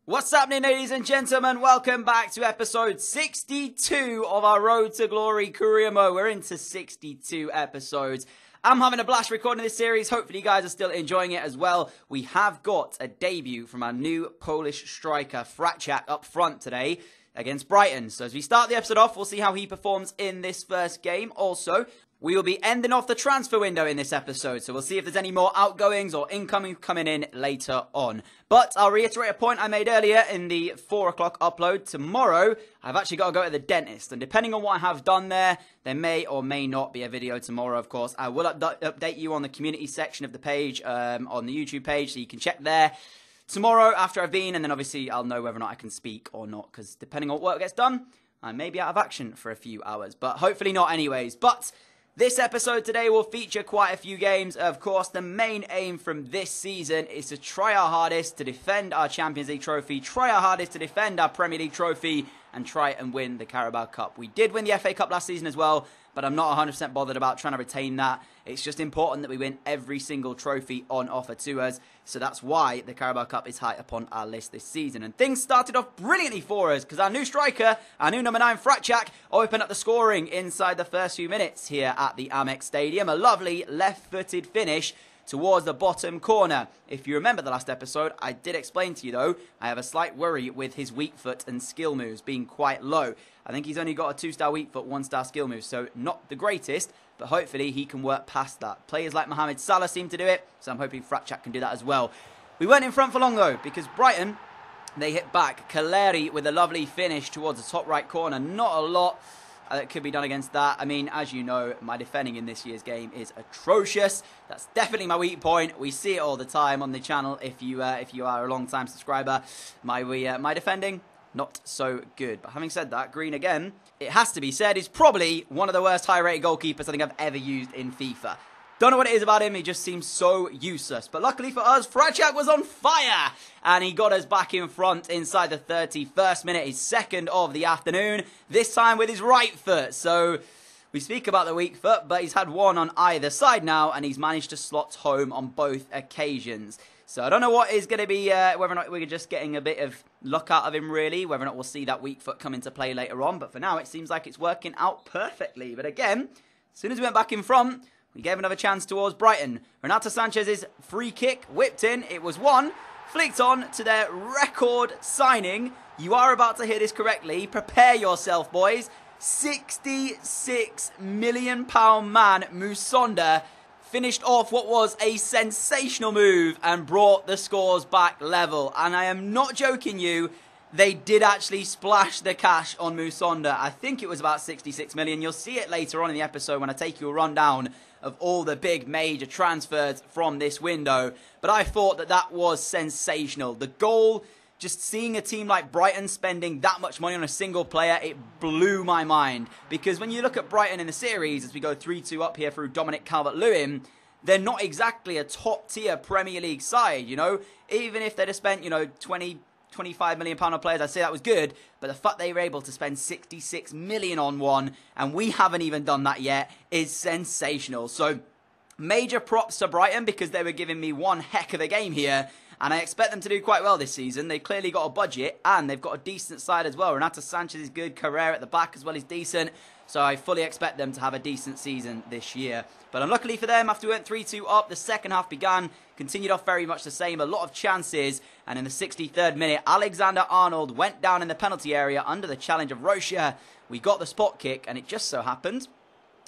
What's happening, ladies and gentlemen? Welcome back to episode 62 of our Road to Glory career mode. We're into 62 episodes. I'm having a blast recording this series. Hopefully you guys are still enjoying it as well. We have got a debut from our new Polish striker, Fracek, up front today against Brighton. So as we start the episode off, we'll see how he performs in this first game. Also, we will be ending off the transfer window in this episode, so we'll see if there's any more outgoings or incoming coming in later on. But I'll reiterate a point I made earlier in the 4 o'clock upload. Tomorrow, I've actually got to go to the dentist, and depending on what I have done there may or may not be a video tomorrow, of course. I will update you on the community section of the page, on the YouTube page, so you can check there tomorrow after I've been, and then obviously I'll know whether or not I can speak or not, because depending on what work gets done, I may be out of action for a few hours, but hopefully not anyways. But this episode today will feature quite a few games. Of course, the main aim from this season is to try our hardest to defend our Champions League trophy, try our hardest to defend our Premier League trophy, and try and win the Carabao Cup. We did win the FA Cup last season as well, but I'm not 100% bothered about trying to retain that. It's just important that we win every single trophy on offer to us. So that's why the Carabao Cup is high up on our list this season. And things started off brilliantly for us because our new striker, our new number 9, Fracek, opened up the scoring inside the first few minutes here at the Amex Stadium. A lovely left-footed finish towards the bottom corner. If you remember the last episode, I did explain to you, though, I have a slight worry with his weak foot and skill moves being quite low. I think he's only got a 2-star weak foot, 1-star skill moves, so not the greatest, but hopefully he can work past that. Players like Mohamed Salah seem to do it, so I'm hoping Fracek can do that as well. We weren't in front for long, though, because Brighton, they hit back. Caleri with a lovely finish towards the top right corner. Not a lot that could be done against that. I mean, as you know, my defending in this year's game is atrocious. That's definitely my weak point. We see it all the time on the channel. If you are a long-time subscriber, my defending, not so good. But having said that, Green again, it has to be said, is probably one of the worst high-rated goalkeepers I think I've ever used in FIFA. Don't know what it is about him, he just seems so useless. But luckily for us, Fracek was on fire! And he got us back in front inside the 31st minute, his second of the afternoon. This time with his right foot. So we speak about the weak foot, but he's had one on either side now, and he's managed to slot home on both occasions. So I don't know what is going to be, whether or not we're just getting a bit of luck out of him, really. Whether or not we'll see that weak foot come into play later on. But for now, it seems like it's working out perfectly. But again, as soon as we went back in front, we gave another chance towards Brighton. Renato Sanchez's free kick whipped in. It was one. Flicked on to their record signing. You are about to hear this correctly. Prepare yourself, boys. £66 million man Musonda finished off what was a sensational move and brought the scores back level. And I am not joking you. They did actually splash the cash on Musonda. I think it was about 66 million. You'll see it later on in the episode when I take you a rundown of all the big major transfers from this window. But I thought that that was sensational. The goal, just seeing a team like Brighton spending that much money on a single player, it blew my mind. Because when you look at Brighton in the series, as we go 3-2 up here through Dominic Calvert-Lewin, they're not exactly a top-tier Premier League side, you know. Even if they'd have spent, you know, £25 million on players, I'd say that was good, but the fact they were able to spend 66 million on one, and we haven't even done that yet, is sensational. So, major props to Brighton, because they were giving me one heck of a game here, and I expect them to do quite well this season. They've clearly got a budget, and they've got a decent side as well. Renato Sanchez is good, Carrera at the back as well is decent, so I fully expect them to have a decent season this year. But unluckily for them, after we went 3-2 up, the second half began, continued off very much the same, a lot of chances, and in the 63rd minute, Alexander-Arnold went down in the penalty area under the challenge of Rocha. We got the spot kick, and it just so happened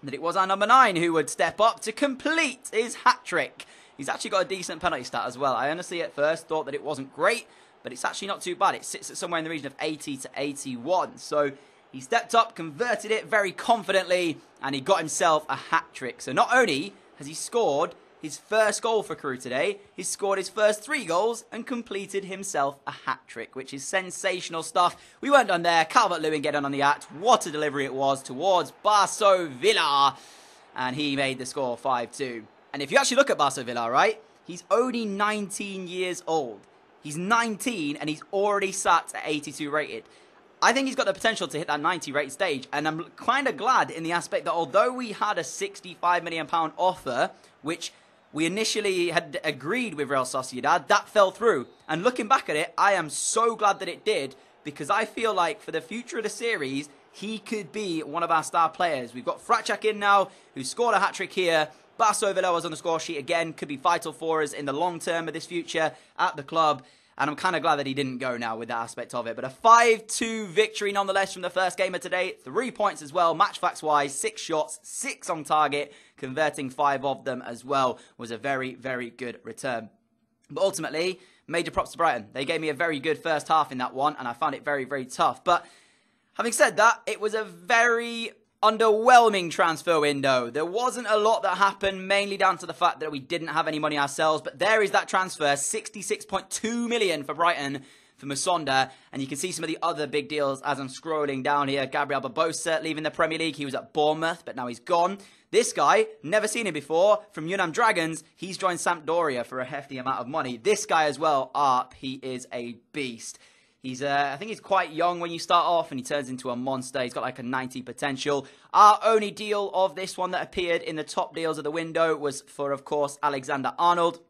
that it was our number 9 who would step up to complete his hat-trick. He's actually got a decent penalty stat as well. I honestly at first thought that it wasn't great, but it's actually not too bad. It sits at somewhere in the region of 80 to 81, so he stepped up, converted it very confidently, and he got himself a hat-trick. So not only has he scored his first goal for Crew today, he's scored his first 3 goals and completed himself a hat-trick, which is sensational stuff. We weren't done there. Calvert-Lewin getting on the act. What a delivery it was towards Barso Villa. And he made the score 5-2. And if you actually look at Barso Villa, right, he's only 19 years old. He's 19 and he's already sat at 82 rated. I think he's got the potential to hit that 90 rate stage, and I'm kind of glad in the aspect that although we had a £65 million offer, which we initially had agreed with Real Sociedad. That fell through. And looking back at it, I am so glad that it did, because I feel like for the future of the series, he could be one of our star players. We've got Fratchak in now, who scored a hat-trick here. Basso Villo's on the score sheet again, could be vital for us in the long term of this future at the club. And I'm kind of glad that he didn't go now with that aspect of it. But a 5-2 victory nonetheless from the first game of today. 3 points as well, match facts wise, 6 shots, 6 on target, converting 5 of them as well. Was a very, very good return. But ultimately, major props to Brighton. They gave me a very good first half in that one, and I found it very, very tough. But having said that, it was a very underwhelming transfer window. There wasn't a lot that happened, mainly down to the fact that we didn't have any money ourselves. But there is that transfer, 66.2 million for Brighton for Musonda. And you can see some of the other big deals as I'm scrolling down here. Gabriel Barbosa leaving the Premier League. He was at Bournemouth, but now he's gone. This guy, never seen him before, from Yunnan Dragons. He's joined Sampdoria for a hefty amount of money. This guy as well, Arp, he is a beast. He's, I think he's quite young when you start off, and he turns into a monster. He's got like a 90 potential. Our only deal of this one that appeared in the top deals of the window was for, of course, Alexander Arnold,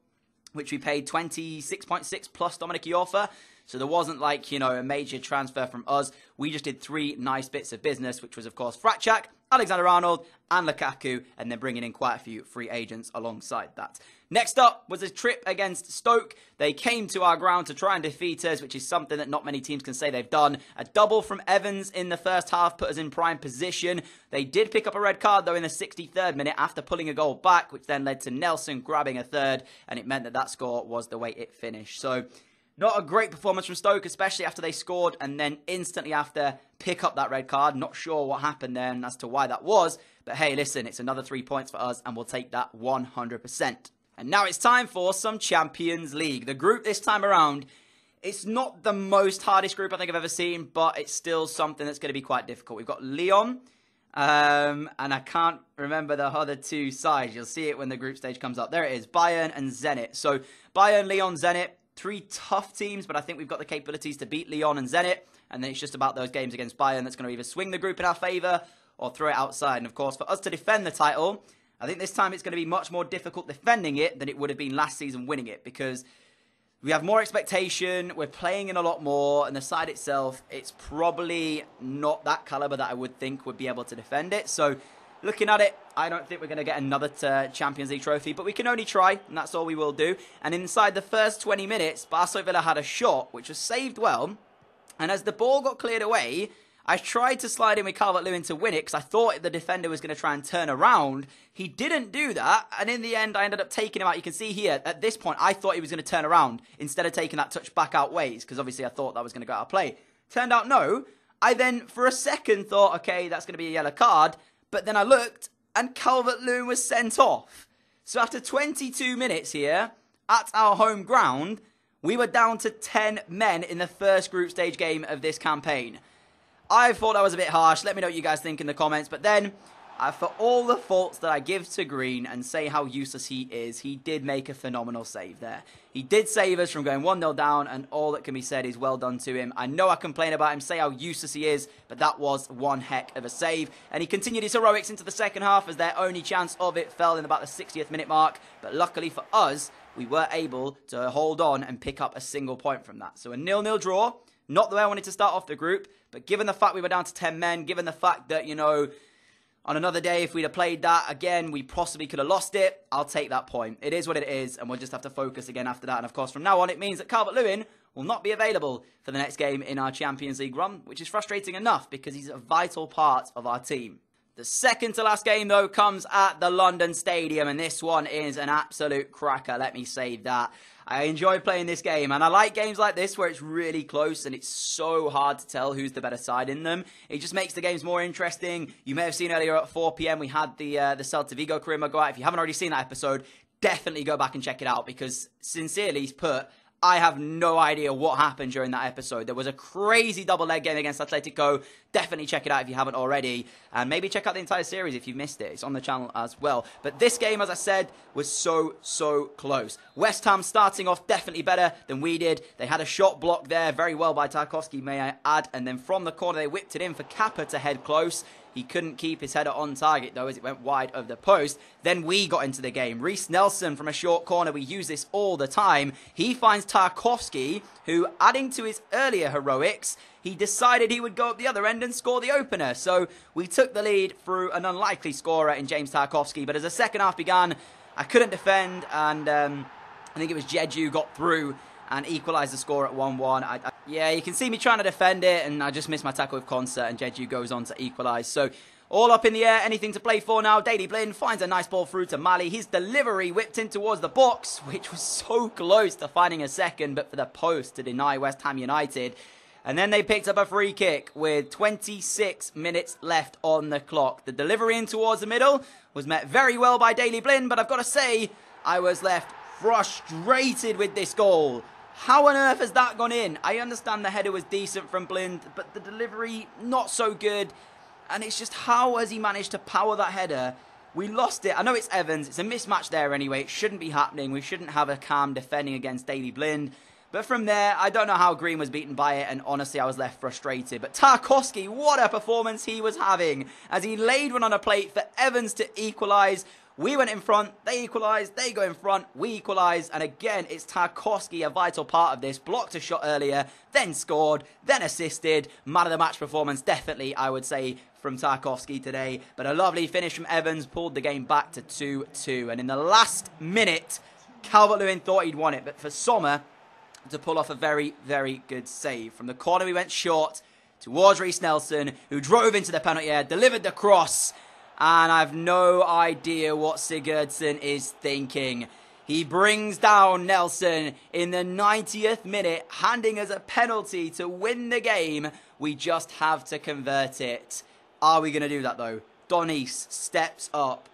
which we paid 26.6 plus Dominic Iorfa. So there wasn't like, you know, a major transfer from us. We just did 3 nice bits of business, which was, of course, Fratchak, Alexander Arnold, and Lukaku, and then bringing in quite a few free agents alongside that. Next up was a trip against Stoke. They came to our ground to try and defeat us, which is something that not many teams can say they've done. A double from Evans in the first half put us in prime position. They did pick up a red card, though, in the 63rd minute after pulling a goal back, which then led to Nelson grabbing a third, and it meant that that score was the way it finished. So not a great performance from Stoke, especially after they scored and then instantly after pick up that red card. Not sure what happened there and as to why that was. But hey, listen, it's another 3 points for us and we'll take that 100%. And now it's time for some Champions League. The group this time around, it's not the most hardest group I think I've ever seen, but it's still something that's going to be quite difficult. We've got Lyon, and I can't remember the other 2 sides. You'll see it when the group stage comes up. There it is, Bayern and Zenit. So Bayern, Lyon, Zenit. 3 tough teams, but I think we've got the capabilities to beat Lyon and Zenit. And then it's just about those games against Bayern that's going to either swing the group in our favour or throw it outside. And of course, for us to defend the title, I think this time it's going to be much more difficult defending it than it would have been last season winning it, because we have more expectation, we're playing in a lot more, and the side itself, it's probably not that calibre that I would think would be able to defend it. So looking at it, I don't think we're going to get another Champions League trophy, but we can only try, and that's all we will do. And inside the first 20 minutes, Barso Villa had a shot, which was saved well. And as the ball got cleared away, I tried to slide in with Calvert-Lewin to win it, because I thought the defender was going to try and turn around. He didn't do that, and in the end, I ended up taking him out. You can see here, at this point, I thought he was going to turn around, instead of taking that touch back out ways, because obviously I thought that was going to go out of play. Turned out no. I then, for a second, thought, okay, that's going to be a yellow card. But then I looked, and Calvert-Lewin was sent off. So after 22 minutes here, at our home ground, we were down to 10 men in the first group stage game of this campaign. I thought that was a bit harsh. Let me know what you guys think in the comments. But then, for all the faults that I give to Green and say how useless he is, he did make a phenomenal save there. He did save us from going 1-0 down, and all that can be said is well done to him. I know I complain about him, say how useless he is, but that was one heck of a save. And he continued his heroics into the second half, as their only chance of it fell in about the 60th minute mark. But luckily for us, we were able to hold on and pick up a single point from that. So a 0-0 draw, not the way I wanted to start off the group, but given the fact we were down to 10 men, given the fact that, you know, on another day, if we'd have played that again, we possibly could have lost it. I'll take that point. It is what it is, and we'll just have to focus again after that. And of course, from now on, it means that Calvert-Lewin will not be available for the next game in our Champions League run, which is frustrating enough because he's a vital part of our team. The second to last game, though, comes at the London Stadium, and this one is an absolute cracker, let me say that. I enjoy playing this game, and I like games like this where it's really close and it's so hard to tell who's the better side in them. It just makes the games more interesting. You may have seen earlier at 4 PM we had the Celta Vigo career go out. If you haven't already seen that episode, definitely go back and check it out, because sincerely put, I have no idea what happened during that episode. There was a crazy double leg game against Atletico. Definitely check it out if you haven't already. And maybe check out the entire series if you missed it. It's on the channel as well. But this game, as I said, was so close. West Ham starting off definitely better than we did. They had a shot blocked there very well by Tarkowski, may I add. And then from the corner, they whipped it in for Kappa to head close. He couldn't keep his header on target, though, as it went wide of the post. Then we got into the game. Reiss Nelson from a short corner. We use this all the time. He finds Tarkowski, who, adding to his earlier heroics, he decided he would go up the other end and score the opener. So we took the lead through an unlikely scorer in James Tarkowski. But as the second half began, I couldn't defend, and I think it was Jeju got through and equalised the score at 1-1. Yeah, you can see me trying to defend it, and I just missed my tackle with Concert, and Jeju goes on to equalise. So all up in the air, anything to play for now. Daley Blind finds a nice ball through to Mali. His delivery whipped in towards the box, which was so close to finding a second, but for the post to deny West Ham United. And then they picked up a free kick with 26 minutes left on the clock. The delivery in towards the middle was met very well by Daley Blind, but I've got to say, I was left frustrated with this goal. How on earth has that gone in? I understand the header was decent from Blind, but the delivery, not so good. And it's just, how has he managed to power that header? We lost it. I know it's Evans. It's a mismatch there anyway. It shouldn't be happening. We shouldn't have a calm defending against Daley Blind. But from there, I don't know how Green was beaten by it, and honestly, I was left frustrated. But Tarkowski, what a performance he was having as he laid one on a plate for Evans to equalise. We went in front, they equalised, they go in front, we equalise, and again, it's Tarkowski, a vital part of this. Blocked a shot earlier, then scored, then assisted. Man of the match performance, definitely, I would say, from Tarkowski today. But a lovely finish from Evans, pulled the game back to 2-2. And in the last minute, Calvert-Lewin thought he'd won it, but for Sommer to pull off a very, very good save. From the corner, we went short towards Reiss Nelson, who drove into the penalty area, delivered the cross, and I've no idea what Sigurdsson is thinking. He brings down Nelson in the 90th minute, handing us a penalty to win the game. We just have to convert it. Are we going to do that, though? Donis steps up,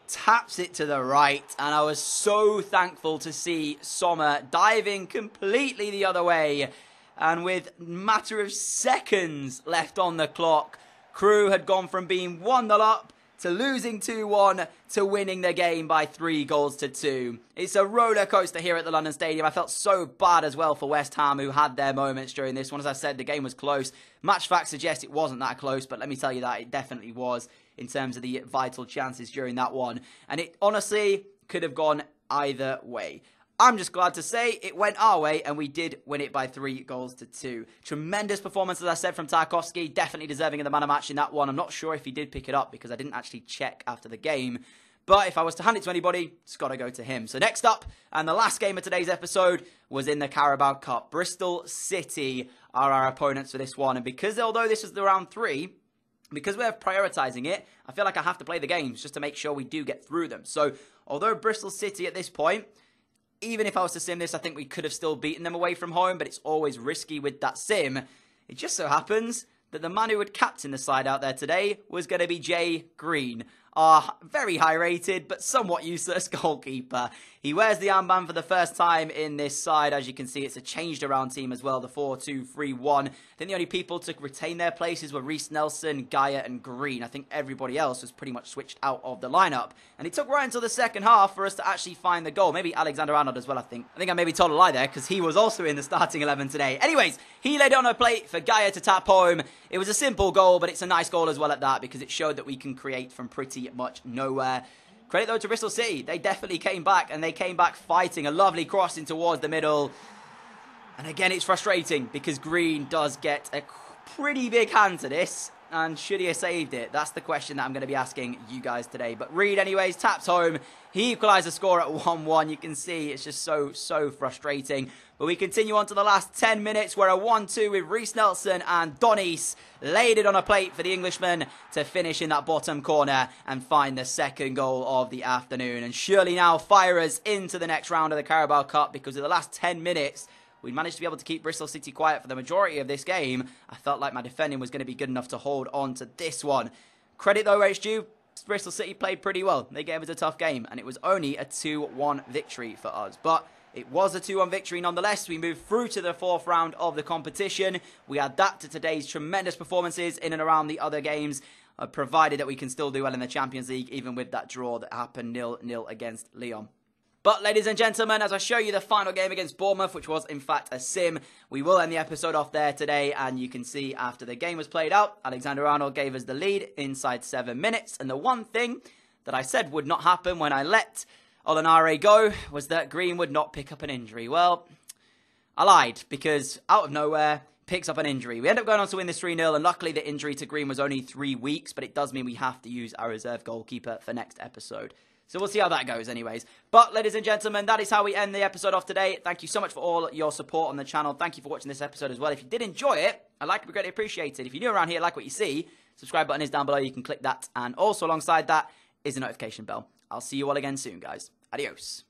taps it to the right, and I was so thankful to see Sommer diving completely the other way. And with a matter of seconds left on the clock, Crewe had gone from being 1-0 up to losing 2-1 to winning the game by 3-2. It's a roller coaster here at the London Stadium. I felt so bad as well for West Ham, who had their moments during this one. As I said, the game was close. Match facts suggest it wasn't that close, but let me tell you that it definitely was in terms of the vital chances during that one. And it honestly could have gone either way. I'm just glad to say it went our way, and we did win it by 3-2. Tremendous performance, as I said, from Tarkowski. Definitely deserving of the man of match in that one. I'm not sure if he did pick it up because I didn't actually check after the game. But if I was to hand it to anybody, it's got to go to him. So next up, and the last game of today's episode, was in the Carabao Cup. Bristol City are our opponents for this one. And because, although this is the round 3, because we're prioritising it, I feel like I have to play the games just to make sure we do get through them. So although Bristol City at this point, even if I was to sim this, I think we could have still beaten them away from home, but it's always risky with that sim. It just so happens that the man who would captain the side out there today was going to be Jay Green, our very high-rated but somewhat useless goalkeeper. He wears the armband for the first time in this side. As you can see, it's a changed-around team as well, the 4-2-3-1. I think the only people to retain their places were Reiss Nelson, Gaia and Green. I think everybody else was pretty much switched out of the lineup. And it took right until the second half for us to actually find the goal. Maybe Alexander-Arnold as well, I think. I maybe told a lie there because he was also in the starting 11 today. Anyways, he laid it on a plate for Gaia to tap home. It was a simple goal, but it's a nice goal as well at that because it showed that we can create from pretty much nowhere. Credit, though, to Bristol City. They definitely came back, and they came back fighting. A lovely crossing towards the middle. And again, it's frustrating because Green does get a pretty big hand to this. And should he have saved it? That's the question that I'm going to be asking you guys today. But Reed, anyways, taps home. He equalised the score at 1-1. You can see it's just so frustrating. But we continue on to the last 10 minutes where a 1-2 with Reiss Nelson and Donis laid it on a plate for the Englishman to finish in that bottom corner and find the second goal of the afternoon. And surely now fire us into the next round of the Carabao Cup because in the last 10 minutes, we managed to be able to keep Bristol City quiet for the majority of this game. I felt like my defending was going to be good enough to hold on to this one. Credit, though, where it's due. Bristol City played pretty well. They gave us a tough game, and it was only a 2-1 victory for us. But it was a 2-1 victory nonetheless. We moved through to the 4th round of the competition. We adapted to today's tremendous performances in and around the other games, provided that we can still do well in the Champions League, even with that draw that happened 0-0 against Lyon. But ladies and gentlemen, as I show you the final game against Bournemouth, which was in fact a sim, we will end the episode off there today. And you can see after the game was played out, Alexander-Arnold gave us the lead inside 7 minutes. And the one thing that I said would not happen when I let Olanare go was that Green would not pick up an injury. Well, I lied, because out of nowhere, picks up an injury. We end up going on to win this 3-0, and luckily the injury to Green was only 3 weeks, but it does mean we have to use our reserve goalkeeper for next episode. So we'll see how that goes anyways. But ladies and gentlemen, that is how we end the episode off today. Thank you so much for all your support on the channel. Thank you for watching this episode as well. If you did enjoy it, I'd like to be greatly appreciated. If you're new around here, like what you see, subscribe button is down below. You can click that. And also alongside that is the notification bell. I'll see you all again soon, guys. Adios.